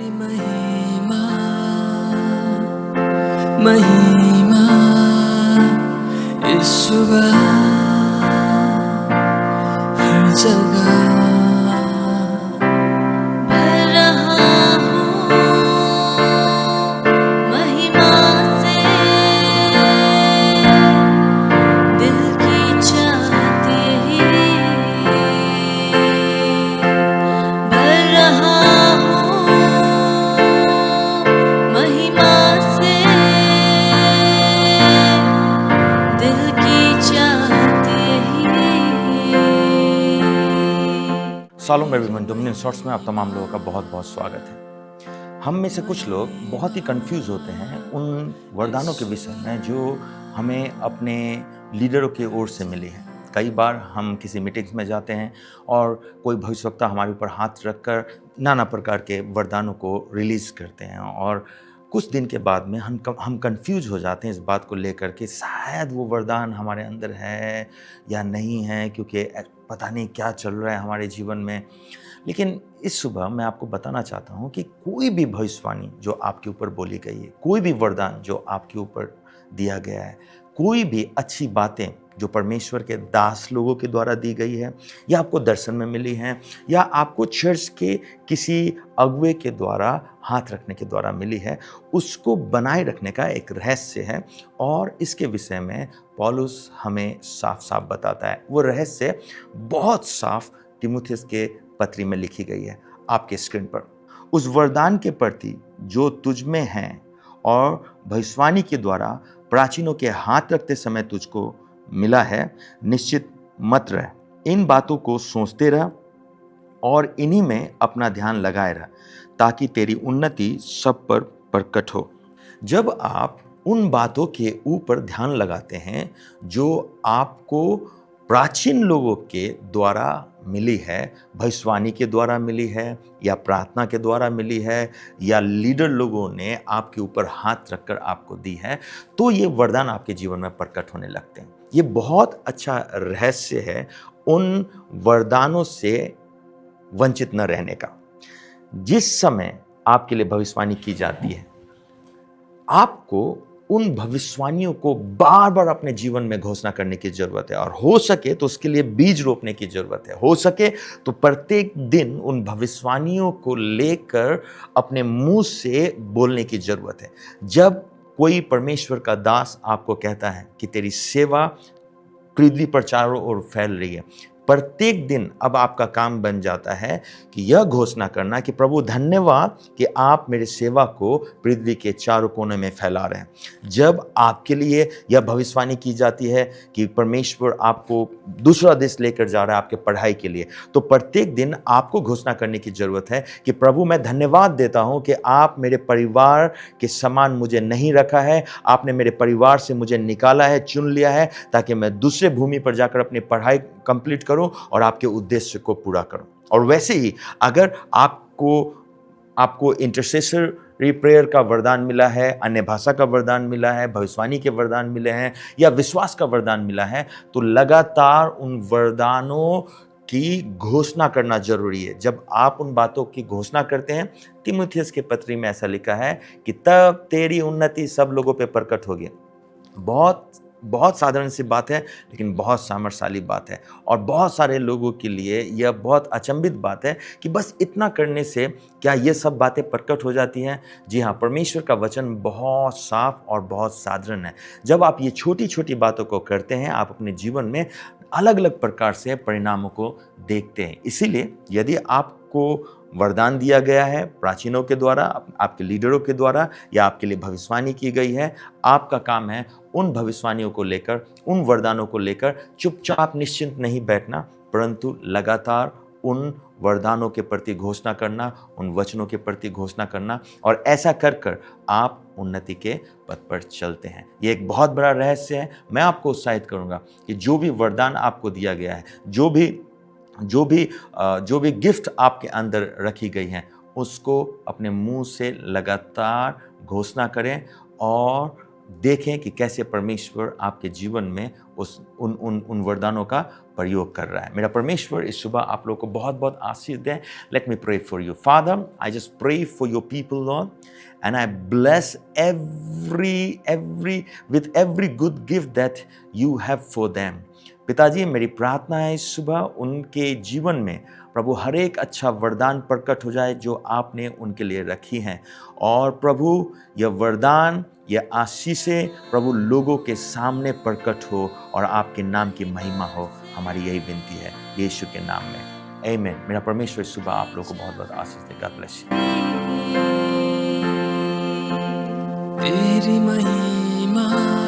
तेरी महिमा महिमा इस सुबह हर जगह भर रहा हूँ महिमा से, दिल की चाहते ही भर रहा हूँ महिमा से, दिल की चाहते ही। शालोम एवरीवन, डोमिनियन शॉर्ट्स में आप तमाम लोगों का बहुत बहुत स्वागत है। हम में से कुछ लोग बहुत ही कंफ्यूज होते हैं उन वरदानों के विषय में जो हमें अपने लीडरों की ओर से मिली है। कई बार हम किसी मीटिंग्स में जाते हैं और कोई भविष्यवक्ता हमारे ऊपर हाथ रखकर नाना प्रकार के वरदानों को रिलीज़ करते हैं और कुछ दिन के बाद में हम कंफ्यूज हो जाते हैं इस बात को लेकर कि शायद वो वरदान हमारे अंदर है या नहीं है, क्योंकि पता नहीं क्या चल रहा है हमारे जीवन में। लेकिन इस सुबह मैं आपको बताना चाहता हूँ कि कोई भी भविष्यवाणी जो आपके ऊपर बोली गई है, कोई भी वरदान जो आपके ऊपर दिया गया है, कोई भी अच्छी बातें जो परमेश्वर के दास लोगों के द्वारा दी गई है या आपको दर्शन में मिली हैं या आपको चर्च के किसी अगुवे के द्वारा हाथ रखने के द्वारा मिली है, उसको बनाए रखने का एक रहस्य है। और इसके विषय में पौलुस हमें साफ साफ बताता है। वो रहस्य बहुत साफ तीमुथियुस के पत्री में लिखी गई है आपके स्क्रीन पर। उस वरदान के प्रति जो तुझ में है और भविष्यवाणी के द्वारा प्राचीनों के हाथ रखते समय तुझको मिला है, निश्चित मत रह। इन बातों को सोचते रह और इन्हीं में अपना ध्यान लगाए रह, ताकि तेरी उन्नति सब पर प्रकट हो। जब आप उन बातों के ऊपर ध्यान लगाते हैं जो आपको प्राचीन लोगों के द्वारा मिली है, भविष्यवाणी के द्वारा मिली है या प्रार्थना के द्वारा मिली है या लीडर लोगों ने आपके ऊपर हाथ रखकर आपको दी है, तो ये वरदान आपके जीवन में प्रकट होने लगते हैं। ये बहुत अच्छा रहस्य है उन वरदानों से वंचित न रहने का। जिस समय आपके लिए भविष्यवाणी की जाती है, आपको उन भविष्यवाणियों को बार बार अपने जीवन में घोषणा करने की जरूरत है और हो सके तो उसके लिए बीज रोपने की जरूरत है। हो सके तो प्रत्येक दिन उन भविष्यवाणियों को लेकर अपने मुंह से बोलने की जरूरत है। जब कोई परमेश्वर का दास आपको कहता है कि तेरी सेवा पृथ्वी पर चारों ओर फैल रही है, प्रत्येक दिन अब आपका काम बन जाता है कि यह घोषणा करना कि प्रभु धन्यवाद कि आप मेरे सेवा को पृथ्वी के चारों कोने में फैला रहे हैं। जब आपके लिए यह भविष्यवाणी की जाती है कि परमेश्वर आपको दूसरा देश लेकर जा रहा है आपके पढ़ाई के लिए, तो प्रत्येक दिन आपको घोषणा करने की जरूरत है कि प्रभु मैं धन्यवाद देता हूं कि आप मेरे परिवार के समान मुझे नहीं रखा है, आपने मेरे परिवार से मुझे निकाला है, चुन लिया है, ताकि मैं दूसरे भूमि पर जाकर अपनी पढ़ाई कंप्लीट करूं और आपके उद्देश्य को पूरा करूं। और वैसे ही अगर आपको इंटरसेसरी प्रेयर का वरदान मिला है, अन्य भाषा का वरदान मिला है, भविष्यवाणी के वरदान मिले हैं या विश्वास का वरदान मिला है, तो लगातार उन वरदानों की घोषणा करना जरूरी है। जब आप उन बातों की घोषणा करते हैं, तीमुथियुस के पत्री में ऐसा लिखा है कि तब तेरी उन्नति सब लोगों पे प्रकट होगी। बहुत साधारण सी बात है, लेकिन बहुत सामर्थ्यशाली बात है और बहुत सारे लोगों के लिए यह बहुत अचंभित बात है कि बस इतना करने से क्या ये सब बातें प्रकट हो जाती हैं। जी हाँ, परमेश्वर का वचन बहुत साफ और बहुत साधारण है। जब आप ये छोटी छोटी बातों को करते हैं, आप अपने जीवन में अलग अलग प्रकार से परिणामों को देखते हैं। इसीलिए यदि आपको वरदान दिया गया है प्राचीनों के द्वारा, आपके लीडरों के द्वारा या आपके लिए भविष्यवाणी की गई है, आपका काम है उन भविष्यवाणियों को लेकर, उन वरदानों को लेकर चुपचाप निश्चिंत नहीं बैठना, परंतु लगातार उन वरदानों के प्रति घोषणा करना, उन वचनों के प्रति घोषणा करना, और ऐसा कर कर आप उन्नति के पथ पर चलते हैं। ये एक बहुत बड़ा रहस्य है। मैं आपको उत्साहित करूंगा कि जो भी वरदान आपको दिया गया है, जो भी गिफ्ट आपके अंदर रखी गई हैं, उसको अपने मुंह से लगातार घोषणा करें और देखें कि कैसे परमेश्वर आपके जीवन में उन वरदानों का प्रयोग कर रहा है। मेरा परमेश्वर इस सुबह आप लोगों को बहुत बहुत आशीष दें। Let me pray for you. Father, I just pray for your people lord, and I bless with every good gift that you have for them. पिताजी, मेरी प्रार्थना है इस सुबह उनके जीवन में प्रभु हर एक अच्छा वरदान प्रकट हो जाए जो आपने उनके लिए रखी हैं, और प्रभु यह वरदान, यह आशीषें प्रभु लोगों के सामने प्रकट हो और आपके नाम की महिमा हो। हमारी यही विनती है यीशु के नाम में, आमीन। मेरा परमेश्वर इस सुबह आप लोगों को बहुत बहुत आशीष दे। God bless you. तेरी महिमा